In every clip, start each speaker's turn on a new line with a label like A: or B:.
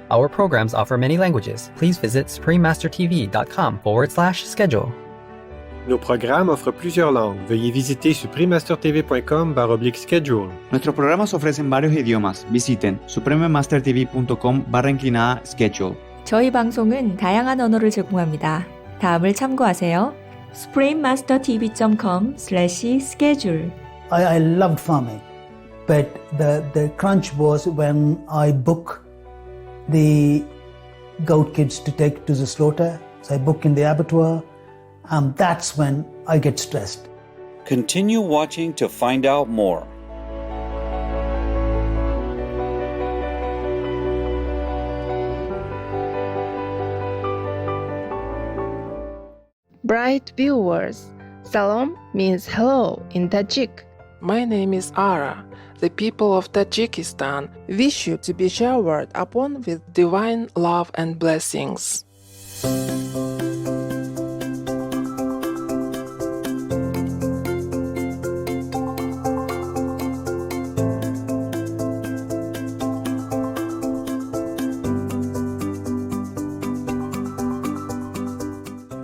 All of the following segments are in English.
A: Our programs offer many languages. Please visit suprememastertv.com/schedule.
B: Nos programmes offrent plusieurs langues. Veuillez visiter suprememastertv.com/schedule.
C: Nuestros programas ofrecen varios idiomas. Visiten suprememastertv.com/schedule.
D: 저희 방송은 다양한 언어를 제공합니다. 다음을 참고하세요. suprememastertv.com/schedule.
E: I loved farming, but the crunch was when I book the goat kids to take to the slaughter. So I book in the abattoir, and that's when I get stressed.
F: Continue watching to find out more.
G: Bright viewers, Salam means hello in Tajik.
H: My name is Ara. The people of Tajikistan wish you to be showered upon with divine love and blessings.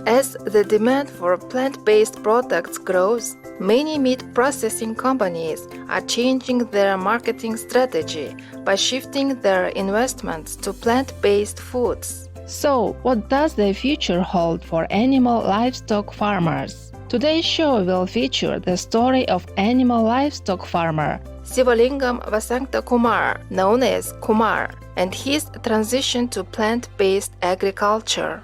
G: As the demand for plant-based products grows, many meat processing companies are changing their marketing strategy by shifting their investments to plant-based foods.
I: So, what does the future hold for animal livestock farmers? Today's show will feature the story of animal livestock farmer
G: Sivalingam Vasanthakumar, known as Kumar, and his transition to plant-based agriculture.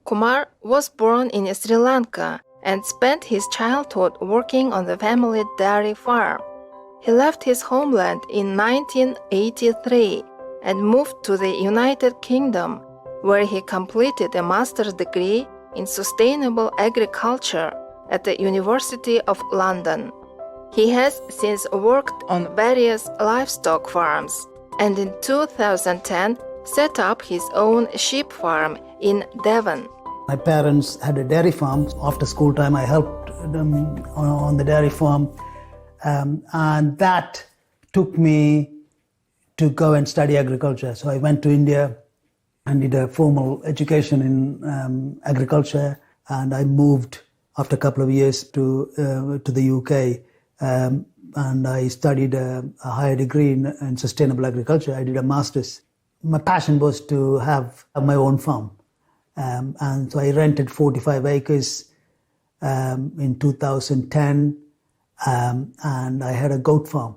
G: Kumar was born in Sri Lanka and spent his childhood working on the family dairy farm. He left his homeland in 1983 and moved to the United Kingdom, where he completed a master's degree in sustainable agriculture at the University of London. He has since worked on various livestock farms and in 2010 set up his own sheep farm in Devon.
E: My parents had a dairy farm. After school time, I helped them on the dairy farm. And that took me to go and study agriculture. So I went to India and did a formal education in agriculture. And I moved after a couple of years to the UK. And I studied a higher degree in sustainable agriculture. I did a master's. My passion was to have my own farm. And so I rented 45 acres in 2010, and I had a goat farm.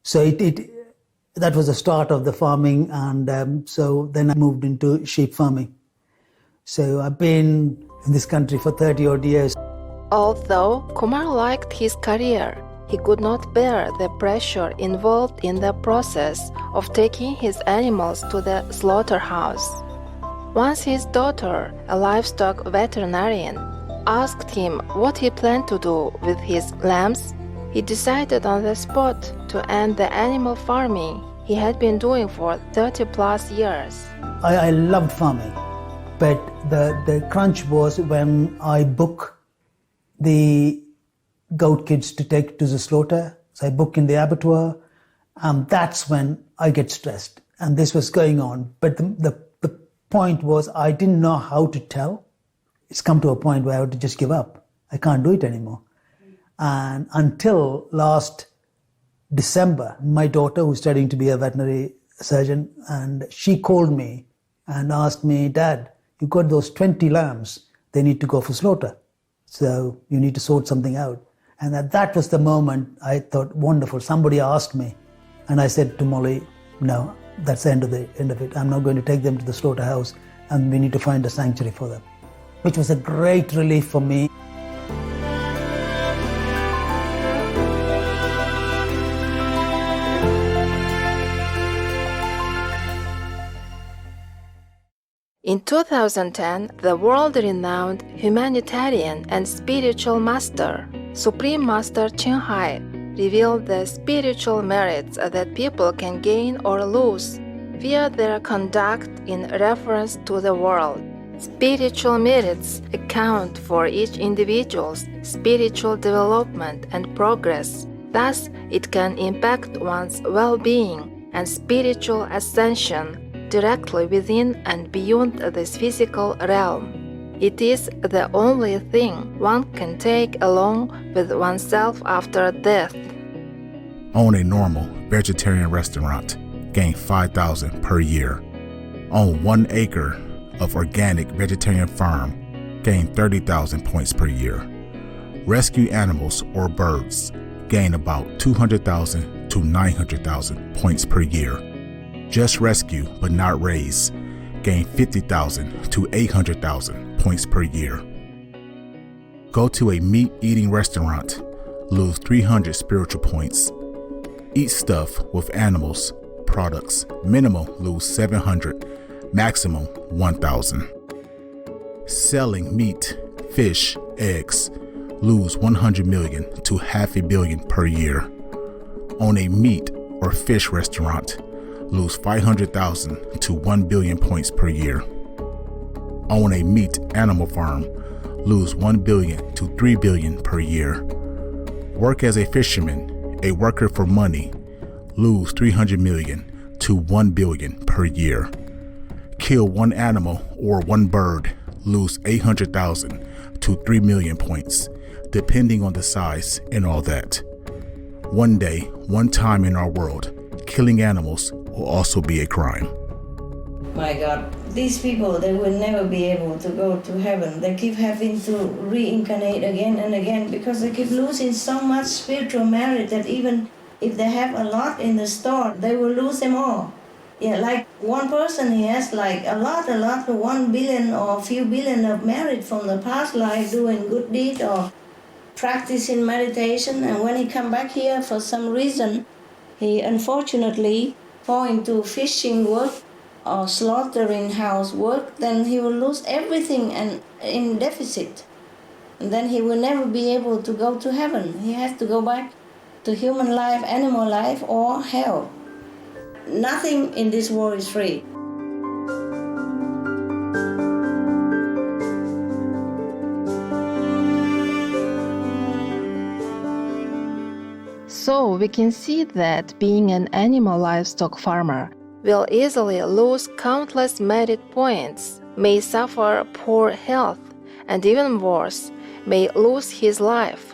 E: So that was the start of the farming, and so then I moved into sheep farming. So I've been in this country for 30 odd years.
G: Although Kumar liked his career, he could not bear the pressure involved in the process of taking his animals to the slaughterhouse. Once his daughter, a livestock veterinarian, asked him what he planned to do with his lambs, he decided on the spot to end the animal farming he had been doing for 30 plus years.
E: I loved farming, but the crunch was when I book the goat kids to take to the slaughter. So I book in the abattoir, and that's when I get stressed. And this was going on, but the point was I didn't know how to tell. It's come to a point where I had to just give up. I can't do it anymore. And until last December, my daughter, who's studying to be a veterinary surgeon, and she called me and asked me, Dad, you've got those 20 lambs. They need to go for slaughter. So you need to sort something out. And that was the moment I thought, wonderful. Somebody asked me. And I said to Molly, no, that's the end of it. I'm not going to take them to the slaughterhouse, and we need to find a sanctuary for them, which was a great relief for me.
G: In 2010, the world-renowned humanitarian and spiritual master, Supreme Master Ching Hai, revealed the spiritual merits that people can gain or lose via their conduct in reference to the world. Spiritual merits account for each individual's spiritual development and progress. Thus, it can impact one's well-being and spiritual ascension directly within and beyond this physical realm. It is the only thing one can take along with oneself after death.
J: Own a normal vegetarian restaurant, gain $5,000 per year. Own 1 acre of organic vegetarian farm, gain 30,000 points per year. Rescue animals or birds, gain about 200,000 to 900,000 points per year. Just rescue but not raise, gain 50,000 to 800,000 points per year. Go to a meat-eating restaurant, lose 300 spiritual points. Eat stuff with animals, products, minimum lose 700, maximum 1,000. Selling meat, fish, eggs, lose 100 million to $500 million per year. Own a meat or fish restaurant, lose 500,000 to 1 billion points per year. Own a meat animal farm, lose 1 billion to 3 billion per year. Work as a fisherman, a worker for money, lose 300 million to 1 billion per year. Kill 1 animal or 1 bird, lose 800,000 to 3 million points, depending on the size and all that. One day, one time in our world, killing animals will also be a crime.
K: My God, these people, they will never be able to go to heaven. They keep having to reincarnate again and again because they keep losing so much spiritual merit that even if they have a lot in the store, they will lose them all. Yeah, like one person, he has like a lot, 1 billion or a few billion of merit from the past life doing good deed or practicing meditation, and when he come back here for some reason, he unfortunately fall into fishing work or slaughtering house work, then he will lose everything and in deficit. And then he will never be able to go to heaven. He has to go back to human life, animal life, or hell. Nothing in this world is free.
I: So we can see that being an animal livestock farmer
G: Will easily lose countless merit points, may suffer poor health, and even worse, may lose his life.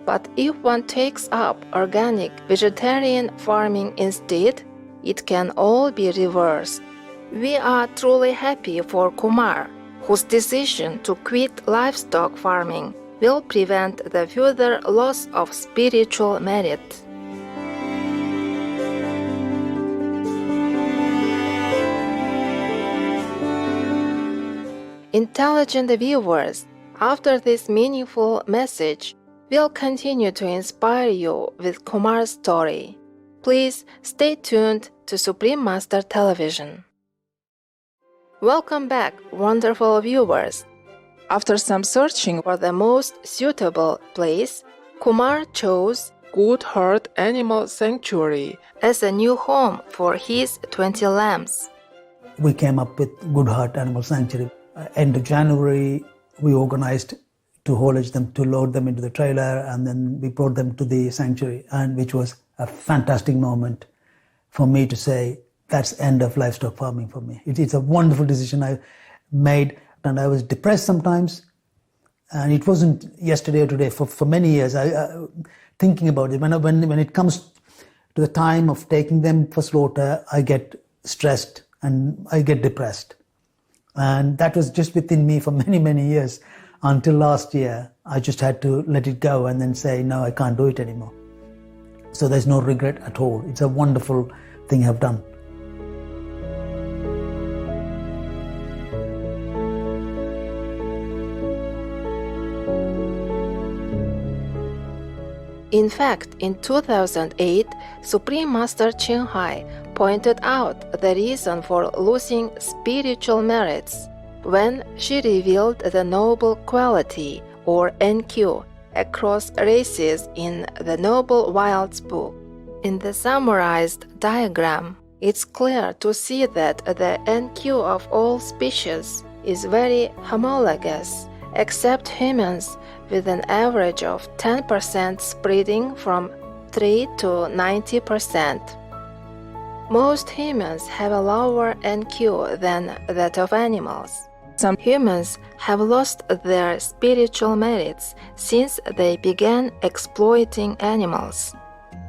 G: But if one takes up organic vegetarian farming instead, it can all be reversed. We are truly happy for Kumar, whose decision to quit livestock farming will prevent the further loss of spiritual merit. Intelligent viewers, after this meaningful message, we'll continue to inspire you with Kumar's story. Please stay tuned to Supreme Master Television. Welcome back, wonderful viewers. After some searching for the most suitable place, Kumar chose
H: Good Heart Animal Sanctuary
G: as a new home for his 20 lambs.
E: We came up with Good Heart Animal Sanctuary. End of January, we organized to haulage them, to load them into the trailer, and then we brought them to the sanctuary, and which was a fantastic moment for me to say, that's end of livestock farming for me. It's a wonderful decision I made, and I was depressed sometimes, and it wasn't yesterday or today. For many years, I thinking about it. When it comes to the time of taking them for slaughter, I get stressed and I get depressed. And that was just within me for many, many years. Until last year, I just had to let it go and then say, no, I can't do it anymore. So there's no regret at all. It's a wonderful thing I've done.
G: In fact, in 2008, Supreme Master Ching Hai pointed out the reason for losing spiritual merits when she revealed the noble quality, or NQ, across races in the Noble Wilds book. In the summarized diagram, it's clear to see that the NQ of all species is very homologous, except humans with an average of 10% spreading from 3 to 90%. Most humans have a lower NQ than that of animals. Some humans have lost their spiritual merits since they began exploiting animals.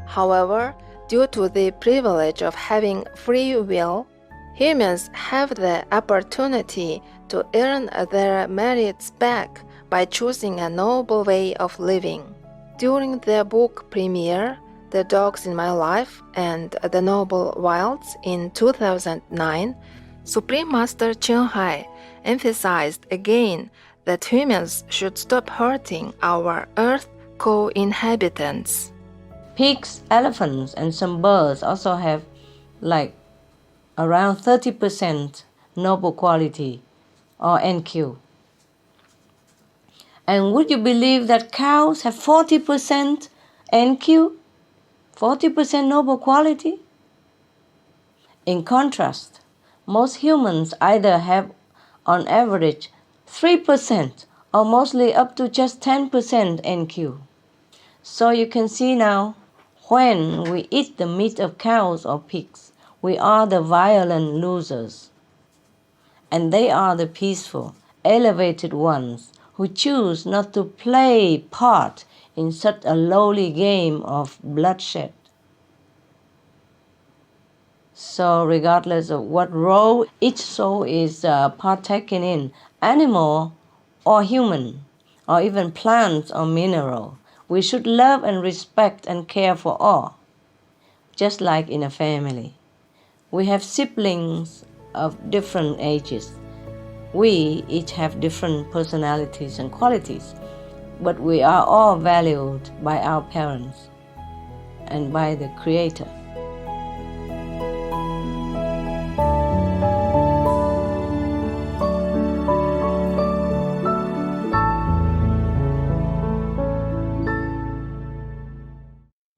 G: However, due to the privilege of having free will, humans have the opportunity to earn their merits back by choosing a noble way of living. During the book premiere, The Dogs in My Life and The Noble Wilds in 2009, Supreme Master Ching Hai emphasized again that humans should stop hurting our Earth co-inhabitants.
K: Pigs, elephants, and some birds also have around 30% noble quality or NQ. And would you believe that cows have 40% NQ? 40% noble quality? In contrast, most humans either have on average 3% or mostly up to just 10% NQ. So you can see now, when we eat the meat of cows or pigs, we are the violent losers. And they are the peaceful, elevated ones who choose not to play part in such a lowly game of bloodshed. So regardless of what role each soul is partaking in, animal or human, or even plants or mineral, we should love and respect and care for all, just like in a family. We have siblings of different ages. We each have different personalities and qualities, but we are all valued by our parents and by the Creator.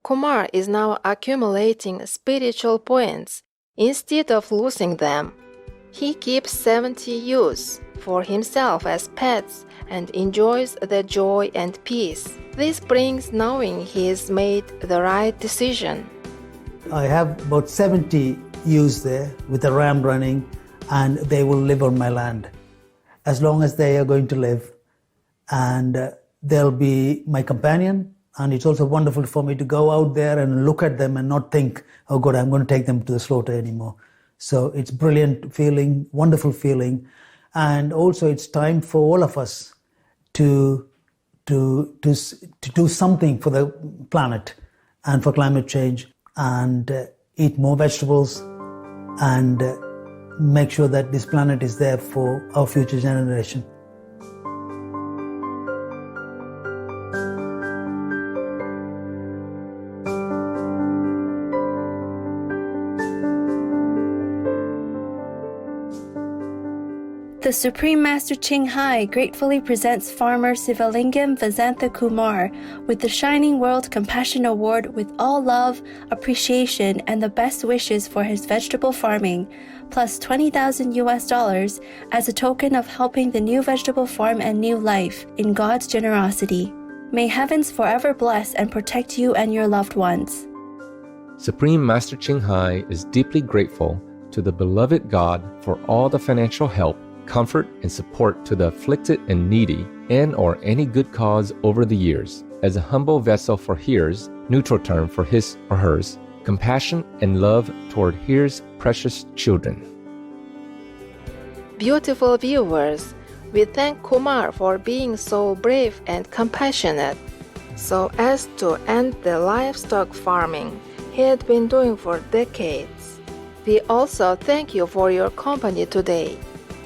G: Kumar is now accumulating spiritual points instead of losing them. He keeps 70 ewes for himself as pets and enjoys the joy and peace this brings knowing he has made the right decision.
E: I have about 70 ewes there with a ram running, and they will live on my land as long as they are going to live, and they'll be my companion. And it's also wonderful for me to go out there and look at them and not think, oh God, I'm going to take them to the slaughter anymore. So it's brilliant feeling, wonderful feeling. And also it's time for all of us to do something for the planet and for climate change, and eat more vegetables and make sure that this planet is there for our future generation.
L: The Supreme Master Ching Hai gratefully presents Farmer Sivalingam Vasanthakumar with the Shining World Compassion Award with all love, appreciation, and the best wishes for his vegetable farming, plus $20,000 as a token of helping the new vegetable farm and new life in God's generosity. May heavens forever bless and protect you and your loved ones.
M: Supreme Master Ching Hai is deeply grateful to the beloved God for all the financial help, comfort, and support to the afflicted and needy, and or any good cause over the years, as a humble vessel for his, neutral term for his or hers, compassion and love toward his precious children.
G: Beautiful viewers, we thank Kumar for being so brave and compassionate, so as to end the livestock farming he had been doing for decades. We also thank you for your company today.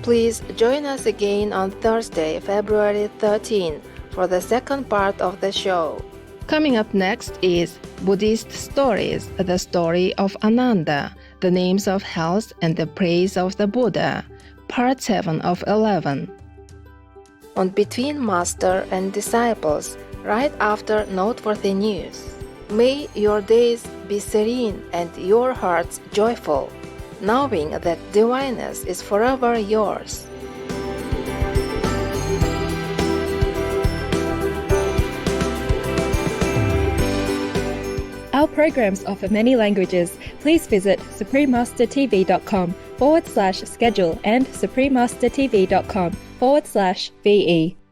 G: Please join us again on Thursday, February 13 for the second part of the show.
I: Coming up next is Buddhist Stories, the story of Ananda, the names of health and the praise of the Buddha, part 7 of 11.
G: On Between Master and Disciples, right after noteworthy news. May your days be serene and your hearts joyful, knowing that divineness is forever yours.
N: Our programs offer many languages. Please visit suprememastertv.com/schedule and suprememastertv.com/VE.